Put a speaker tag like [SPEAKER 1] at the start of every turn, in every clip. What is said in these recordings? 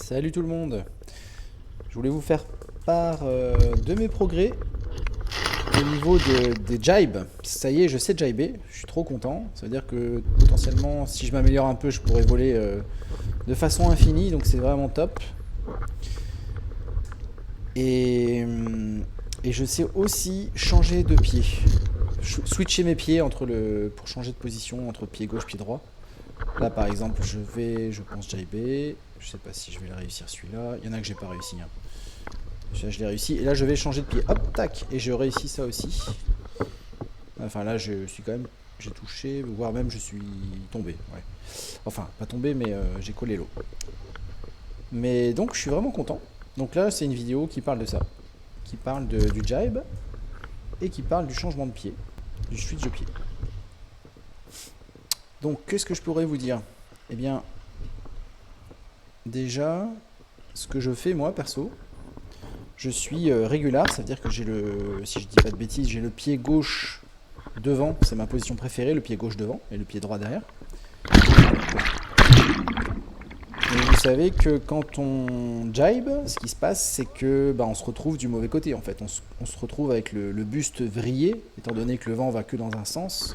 [SPEAKER 1] Salut tout le monde. Je voulais vous faire part de mes progrès au niveau des jibes. Ça y est, je sais jiber, je suis trop content. Ça veut dire que potentiellement, si je m'améliore un peu, je pourrais voler de façon infinie, donc c'est vraiment top. Et, et je sais aussi changer de pied. Switcher mes pieds pour changer de position entre pied gauche, pied droit. Là par exemple, je pense jiber. Je sais pas si je vais le réussir celui-là. Il y en a que j'ai pas réussi. Hein. Là, je l'ai réussi. Et là, je vais changer de pied. Hop, tac. Et je réussis ça aussi. Enfin, là, je suis quand même. J'ai touché, voire même je suis tombé. Ouais. Enfin, pas tombé, mais j'ai collé l'eau. Mais donc, je suis vraiment content. Donc là, c'est une vidéo qui parle de ça. Qui parle du jibe. Et qui parle du changement de pied. Du switch de pied. Donc, qu'est-ce que je pourrais vous dire? Eh bien, déjà, ce que je fais, moi, perso, je suis régular, ça veut dire que j'ai si je dis pas de bêtises, j'ai le pied gauche devant, c'est ma position préférée, le pied gauche devant et le pied droit derrière. Et vous savez que quand on jibe, ce qui se passe, c'est que on se retrouve du mauvais côté en fait. On se retrouve avec le buste vrillé, étant donné que le vent va que dans un sens.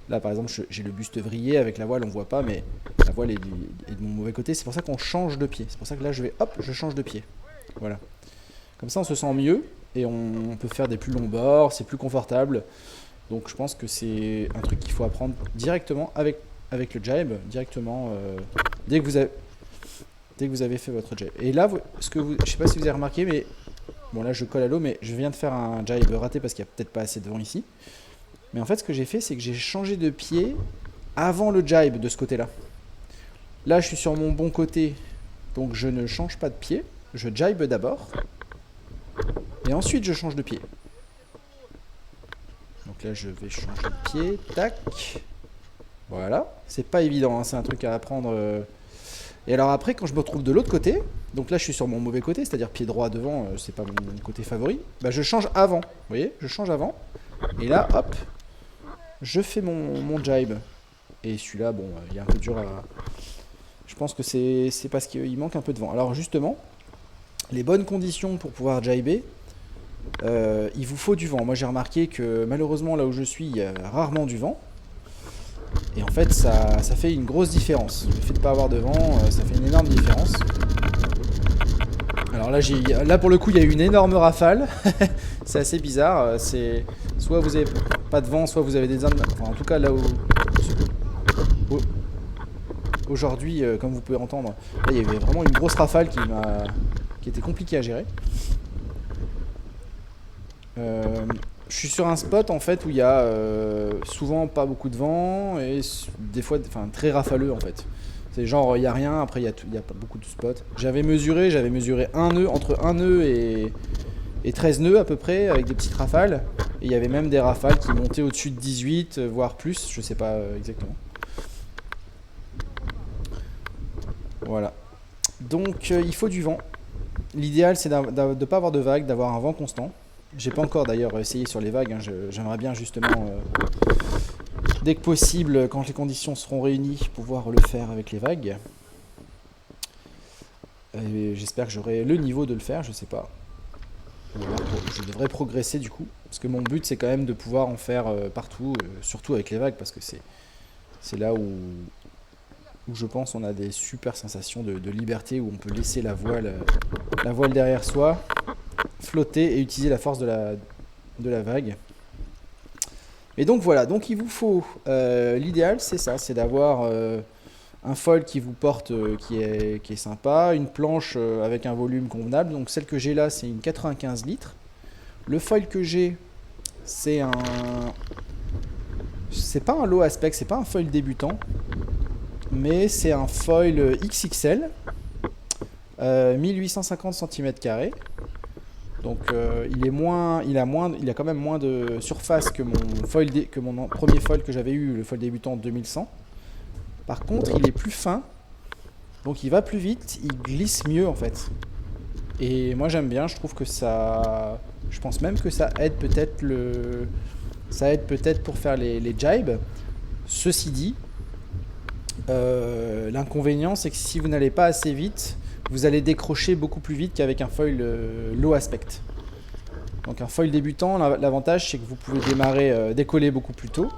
[SPEAKER 1] Là par exemple, j'ai le buste vrillé, avec la voile on voit pas, mais la voile est de mon mauvais côté. C'est pour ça qu'on change de pied. C'est pour ça que là je change de pied. Voilà. Comme ça on se sent mieux et on peut faire des plus longs bords, c'est plus confortable. Donc je pense que c'est un truc qu'il faut apprendre directement avec le jibe, directement dès que vous avez fait votre jibe. Et là, je sais pas si vous avez remarqué, mais bon là je colle à l'eau, mais je viens de faire un jibe raté parce qu'il n'y a peut-être pas assez de vent ici. Mais en fait ce que j'ai fait, c'est que j'ai changé de pied avant le jibe de ce côté-là. Là je suis sur mon bon côté, donc je ne change pas de pied, je jibe d'abord. Et ensuite je change de pied. Donc là je vais changer de pied. Tac. Voilà. C'est pas évident, hein, c'est un truc à apprendre. Et alors après quand je me retrouve de l'autre côté, donc là je suis sur mon mauvais côté, c'est-à-dire pied droit devant, c'est pas mon côté favori, je change avant. Vous voyez, je change avant. Et là hop, je fais mon jibe. Et celui-là, bon, il est un peu dur à. Je pense que c'est parce qu'il manque un peu de vent. Alors justement, les bonnes conditions pour pouvoir jiber, il vous faut du vent. Moi j'ai remarqué que malheureusement là où je suis, il y a rarement du vent. Et en fait ça fait une grosse différence. Le fait de ne pas avoir de vent, ça fait une énorme différence. Alors là pour le coup il y a eu une énorme rafale. C'est assez bizarre. C'est soit vous avez pas de vent, soit vous avez des armes. Enfin en tout cas là où. Aujourd'hui, comme vous pouvez entendre, là, il y avait vraiment une grosse rafale qui était compliquée à gérer. Je suis sur un spot en fait où il y a souvent pas beaucoup de vent et des fois très rafaleux en fait. C'est genre il n'y a rien, après il y a pas beaucoup de spots. J'avais mesuré un nœud, entre 1 nœud et 13 nœuds à peu près, avec des petites rafales. Et il y avait même des rafales qui montaient au-dessus de 18, voire plus, je sais pas exactement. Voilà. Donc il faut du vent. L'idéal c'est de ne pas avoir de vagues, d'avoir un vent constant. J'ai pas encore d'ailleurs essayé sur les vagues, hein. J'aimerais bien justement, dès que possible, quand les conditions seront réunies, pouvoir le faire avec les vagues. J'espère que j'aurai le niveau de le faire, je sais pas. Je devrais progresser du coup, parce que mon but c'est quand même de pouvoir en faire partout, surtout avec les vagues, parce que c'est là où je pense on a des super sensations de liberté, où on peut laisser la voile derrière soi, flotter et utiliser la force de la vague. Et donc voilà, donc il vous faut, l'idéal c'est ça, c'est d'avoir un foil qui vous porte, qui est sympa, une planche avec un volume convenable. Donc celle que j'ai là c'est une 95 litres. Le foil que j'ai c'est pas un low aspect, c'est pas un foil débutant, mais c'est un foil XXL, 1850 cm². Donc il a quand même moins de surface que mon premier foil que j'avais eu, le foil débutant 2100. Par contre, il est plus fin, donc il va plus vite, il glisse mieux en fait. Et moi j'aime bien, je trouve que ça, je pense même que ça aide peut-être pour faire les jibes. Ceci dit, l'inconvénient c'est que si vous n'allez pas assez vite, vous allez décrocher beaucoup plus vite qu'avec un foil low aspect. Donc un foil débutant, l'avantage c'est que vous pouvez démarrer, décoller beaucoup plus tôt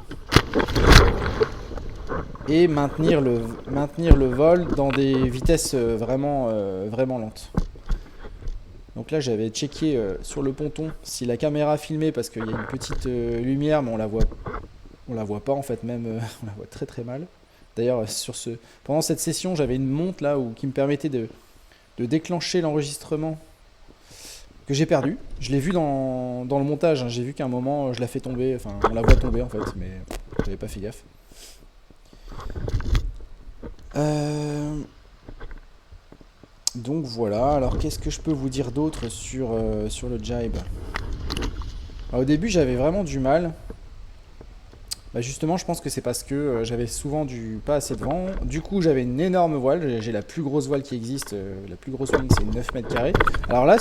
[SPEAKER 1] et maintenir le vol dans des vitesses vraiment lentes. Donc là j'avais checké sur le ponton si la caméra filmait parce qu'il y a une petite lumière, mais on la voit pas en fait, même on la voit très très mal. D'ailleurs pendant cette session j'avais une montre là qui me permettait de déclencher l'enregistrement que j'ai perdu. Je l'ai vu dans le montage, hein. J'ai vu qu'à un moment je la fais tomber, enfin on la voit tomber en fait, mais j'avais pas fait gaffe. Donc voilà, alors qu'est-ce que je peux vous dire d'autre sur le jibe? Au début j'avais vraiment du mal. Justement je pense que c'est parce que j'avais souvent pas assez de vent. Du coup j'avais une énorme voile, j'ai la plus grosse voile qui existe, la plus grosse wing c'est 9 mètres carrés. Alors là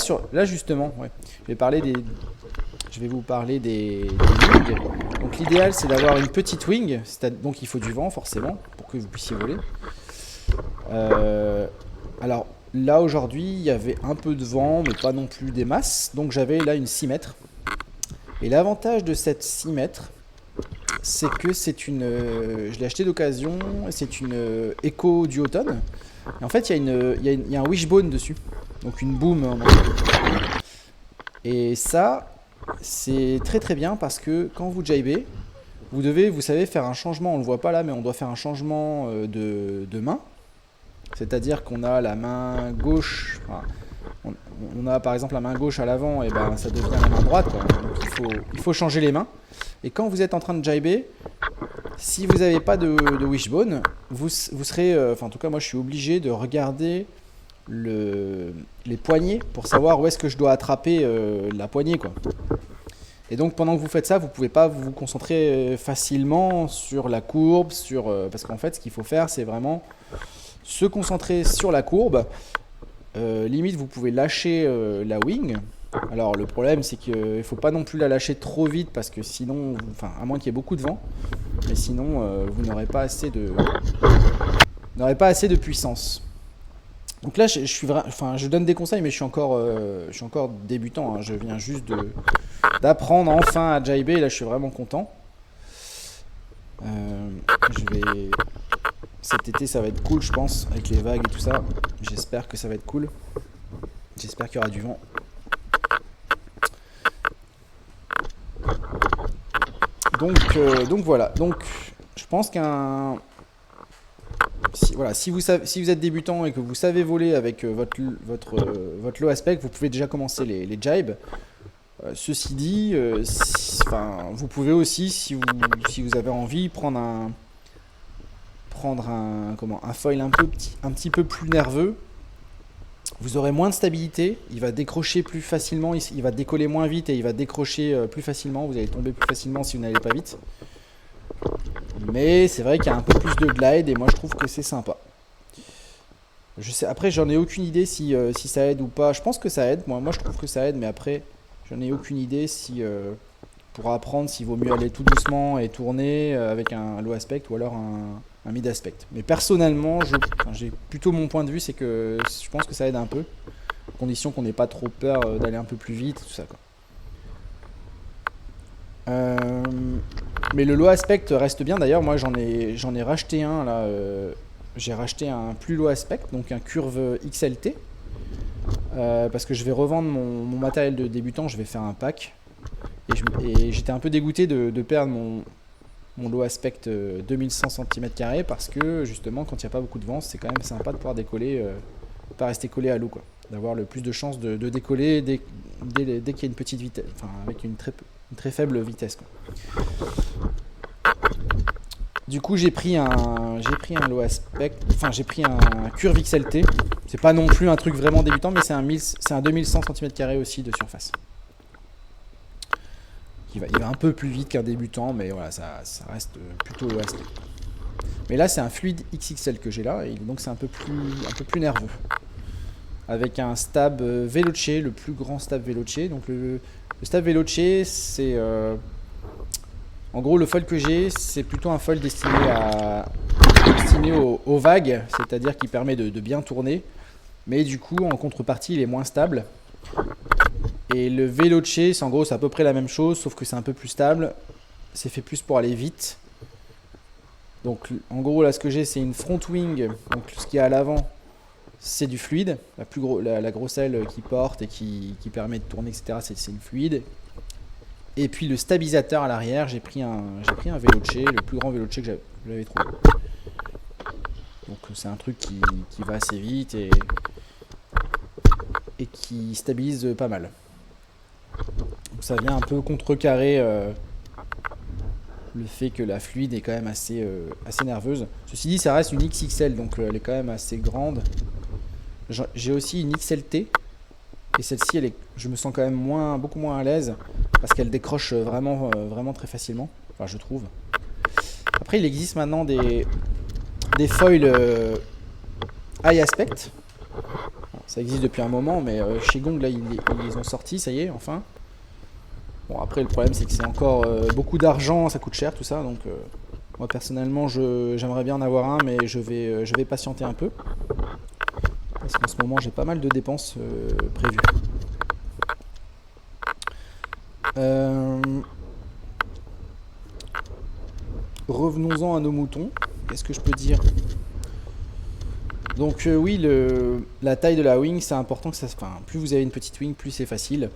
[SPEAKER 1] justement, ouais, je vais vous parler des wings. Donc l'idéal c'est d'avoir une petite wing, donc il faut du vent forcément pour que vous puissiez voler. Alors là aujourd'hui il y avait un peu de vent mais pas non plus des masses, donc j'avais là une 6 mètres. Et l'avantage de cette 6 mètres, c'est que je l'ai acheté d'occasion, c'est une Echo du Automne. Et en fait il y a un wishbone dessus, donc une boom en anglais. Et ça c'est très très bien parce que quand vous jibez, vous savez faire un changement, on le voit pas là mais on doit faire un changement de main. C'est-à-dire qu'on a la main gauche, enfin, on a par exemple la main gauche à l'avant, et ben ça devient la main droite, quoi. Donc il faut changer les mains. Et quand vous êtes en train de jiber, si vous n'avez pas de wishbone, vous serez, enfin en tout cas moi je suis obligé de regarder les poignées pour savoir où est-ce que je dois attraper la poignée, quoi. Et donc pendant que vous faites ça, vous ne pouvez pas vous concentrer facilement sur la courbe, parce qu'en fait ce qu'il faut faire c'est vraiment se concentrer sur la courbe. Limite vous pouvez lâcher la wing. Alors le problème c'est qu'il ne faut pas non plus la lâcher trop vite parce que sinon, enfin à moins qu'il y ait beaucoup de vent, mais sinon vous n'aurez pas assez de puissance. Donc là je donne des conseils mais je suis encore débutant, hein. Je viens juste d'apprendre enfin à jiber, là je suis vraiment content. Cet été ça va être cool je pense, avec les vagues et tout ça. J'espère que ça va être cool. J'espère qu'il y aura du vent. Donc voilà. Donc je pense si vous êtes débutant et que vous savez voler avec votre low aspect, vous pouvez déjà commencer les jibes. Ceci dit, vous pouvez aussi, si vous avez envie, prendre un foil un petit peu plus nerveux. Vous aurez moins de stabilité, il va décrocher plus facilement, il va décoller moins vite et il va décrocher plus facilement. Vous allez tomber plus facilement si vous n'allez pas vite. Mais c'est vrai qu'il y a un peu plus de glide et moi je trouve que c'est sympa. Après j'en ai aucune idée si ça aide ou pas. Je pense que ça aide, moi je trouve que ça aide, mais après j'en ai aucune idée pour apprendre s'il vaut mieux aller tout doucement et tourner avec un low aspect ou alors un mid aspect. Mais personnellement, j'ai plutôt mon point de vue, c'est que je pense que ça aide un peu, à condition qu'on n'ait pas trop peur d'aller un peu plus vite, tout ça, quoi. Mais le low aspect reste bien. D'ailleurs, moi j'en ai racheté un là. J'ai racheté un plus low aspect, donc un curve XLT, parce que je vais revendre mon matériel de débutant. Je vais faire un pack et j'étais un peu dégoûté de perdre mon low aspect 2100 cm² parce que justement quand il n'y a pas beaucoup de vent c'est quand même sympa de pouvoir décoller, pas rester collé à l'eau, quoi, d'avoir le plus de chances de décoller dès qu'il y a une petite vitesse, enfin avec une très faible vitesse, quoi. Du coup j'ai pris un low aspect, enfin j'ai pris un curve XLT. C'est pas non plus un truc vraiment débutant mais c'est un 2100 cm² aussi de surface. Il va un peu plus vite qu'un débutant, mais voilà, ça reste plutôt low aspect. Mais là, c'est un fluide XXL que j'ai là, et donc c'est un peu plus nerveux. Avec un stab Veloce, le plus grand stab Veloce. Donc le stab Veloce, c'est en gros le foil que j'ai, c'est plutôt un foil destiné aux vagues, c'est-à-dire qui permet de bien tourner. Mais du coup, en contrepartie, il est moins stable. Et le Veloce, c'est en gros, c'est à peu près la même chose, sauf que c'est un peu plus stable. C'est fait plus pour aller vite. Donc en gros, là, ce que j'ai, c'est une front wing. Donc ce qu'il y a à l'avant, c'est du fluide. La grosse aile qui porte et qui permet de tourner, etc., c'est une fluide. Et puis le stabilisateur à l'arrière, j'ai pris un Veloce, le plus grand Veloce que j'avais trouvé. Donc c'est un truc qui va assez vite et qui stabilise pas mal. Donc ça vient un peu contrecarrer le fait que la fluide est quand même assez nerveuse. Ceci dit, ça reste une XXL, donc elle est quand même assez grande. J'ai aussi une XLT. Et celle-ci, je me sens quand même beaucoup moins à l'aise parce qu'elle décroche vraiment très facilement. Enfin, je trouve. Après, il existe maintenant des foils high aspect. Ça existe depuis un moment, mais chez Gong, là, ils les ont sortis, ça y est, enfin. Bon, après, le problème, c'est que c'est encore beaucoup d'argent, ça coûte cher, tout ça. Donc, moi, personnellement, j'aimerais bien en avoir un, mais je vais patienter un peu. Parce qu'en ce moment, j'ai pas mal de dépenses prévues. Revenons-en à nos moutons. Qu'est-ce que je peux dire? Donc oui, la taille de la wing, c'est important que ça. Enfin, plus vous avez une petite wing, plus c'est facile.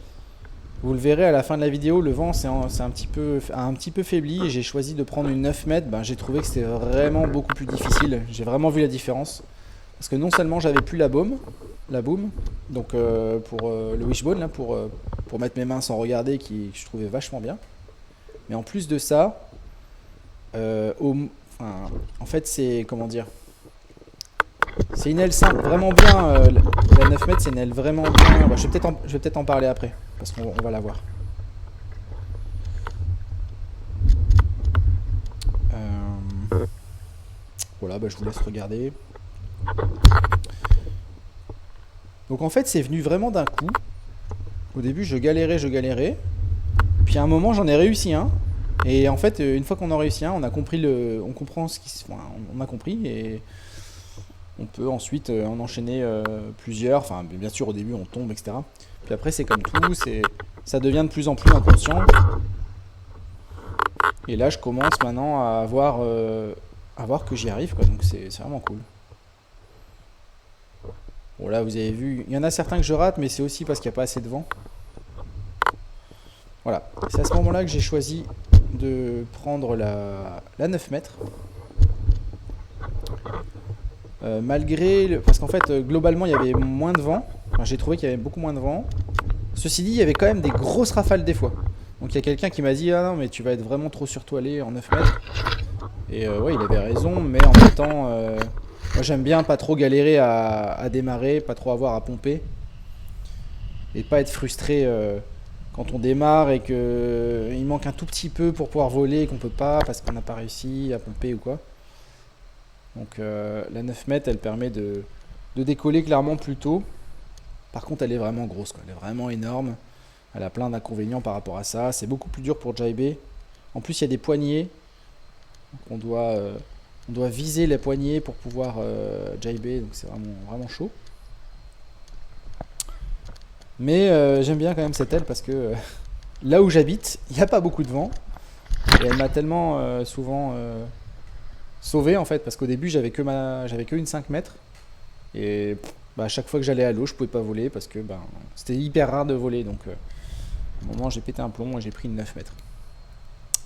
[SPEAKER 1] Vous le verrez à la fin de la vidéo, le vent c'est un petit peu faibli et j'ai choisi de prendre une 9 mètres. Ben, j'ai trouvé que c'était vraiment beaucoup plus difficile. J'ai vraiment vu la différence. Parce que non seulement j'avais plus la boom, donc pour le wishbone, là, pour mettre mes mains sans regarder, que je trouvais vachement bien. Mais en plus de ça, en fait c'est, comment dire, c'est une aile simple, vraiment bien, la 9 mètres c'est une aile vraiment bien. Bah, je vais peut-être en parler après, parce qu'on va la voir. Voilà, bah, je vous laisse regarder. Donc en fait c'est venu vraiment d'un coup. Au début je galérais. Puis à un moment j'en ai réussi un. Et en fait une fois qu'on a réussi un, on a compris et on peut ensuite en enchaîner plusieurs. Enfin bien sûr au début on tombe, etc. Puis après c'est comme tout, ça devient de plus en plus inconscient. Et là je commence maintenant à voir que j'y arrive, quoi. Donc c'est vraiment cool. Bon là vous avez vu, il y en a certains que je rate, mais c'est aussi parce qu'il n'y a pas assez de vent. Voilà, c'est à ce moment-là que j'ai choisi de prendre la 9 mètres. Parce qu'en fait globalement il y avait moins de vent. Enfin, j'ai trouvé qu'il y avait beaucoup moins de vent. Ceci dit, il y avait quand même des grosses rafales des fois. Donc il y a quelqu'un qui m'a dit ah non mais tu vas être vraiment trop surtoilé en 9 mètres. Et ouais, il avait raison, mais en même temps moi j'aime bien pas trop galérer à démarrer, pas trop avoir à pomper. Et pas être frustré quand on démarre et qu'il manque un tout petit peu pour pouvoir voler et qu'on peut pas parce qu'on n'a pas réussi à pomper ou quoi. Donc la 9 mètres elle permet de décoller clairement plus tôt. Par contre elle est vraiment grosse, quoi. Elle est vraiment énorme. Elle a plein d'inconvénients par rapport à ça. C'est beaucoup plus dur pour jiber. En plus il y a des poignées. Donc, on doit viser les poignées pour pouvoir jiber. Donc c'est vraiment chaud. Mais j'aime bien quand même cette aile parce que là où j'habite, il n'y a pas beaucoup de vent. Et elle m'a tellement souvent sauvé en fait. Parce qu'au début, j'avais que une 5 mètres. Et à chaque fois que j'allais à l'eau, je pouvais pas voler parce que c'était hyper rare de voler. Donc à un moment, j'ai pété un plomb et j'ai pris une 9 mètres.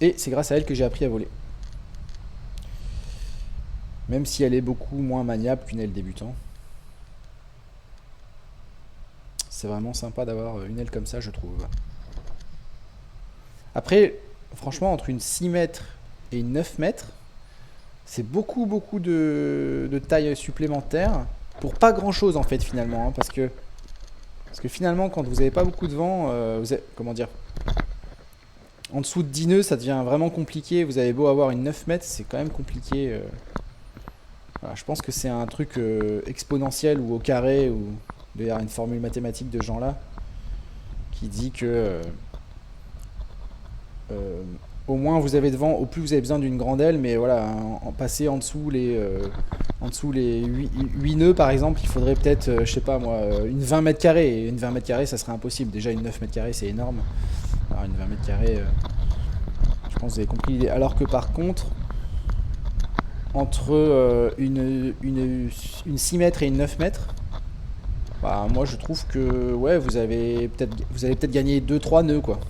[SPEAKER 1] Et c'est grâce à elle que j'ai appris à voler. Même si elle est beaucoup moins maniable qu'une aile débutant. C'est vraiment sympa d'avoir une aile comme ça, je trouve. Après, franchement, entre une 6 mètres et une 9 mètres, c'est beaucoup de taille supplémentaire pour pas grand chose en fait finalement. Hein, parce que finalement, quand vous n'avez pas beaucoup de vent, comment dire, en dessous de 10 nœuds, ça devient vraiment compliqué. Vous avez beau avoir une 9 mètres, c'est quand même compliqué. Voilà, je pense que c'est un truc exponentiel ou au carré ou d'ailleurs une formule mathématique de ce genre là qui dit que au moins vous avez devant, au plus vous avez besoin d'une grande aile, mais voilà, en passer en dessous les 8 nœuds par exemple, il faudrait peut-être, je sais pas moi, une 20 mètres carrés. Et une 20 mètres carrés, ça serait impossible. Déjà, une 9 mètres carrés, c'est énorme. Alors, une 20 mètres carrés, je pense que vous avez compris l'idée. Alors que par contre, entre une 6 mètres et une 9 mètres, bah, moi je trouve que ouais, vous allez peut-être gagner 2-3 nœuds quoi,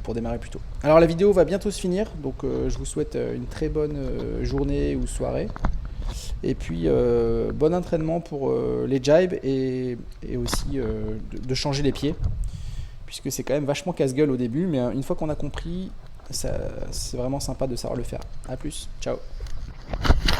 [SPEAKER 1] pour démarrer plus tôt. Alors la vidéo va bientôt se finir, donc je vous souhaite une très bonne journée ou soirée. Et puis bon entraînement pour les jibes et aussi de changer les pieds, puisque c'est quand même vachement casse-gueule au début, mais une fois qu'on a compris, c'est vraiment sympa de savoir le faire. A plus, ciao.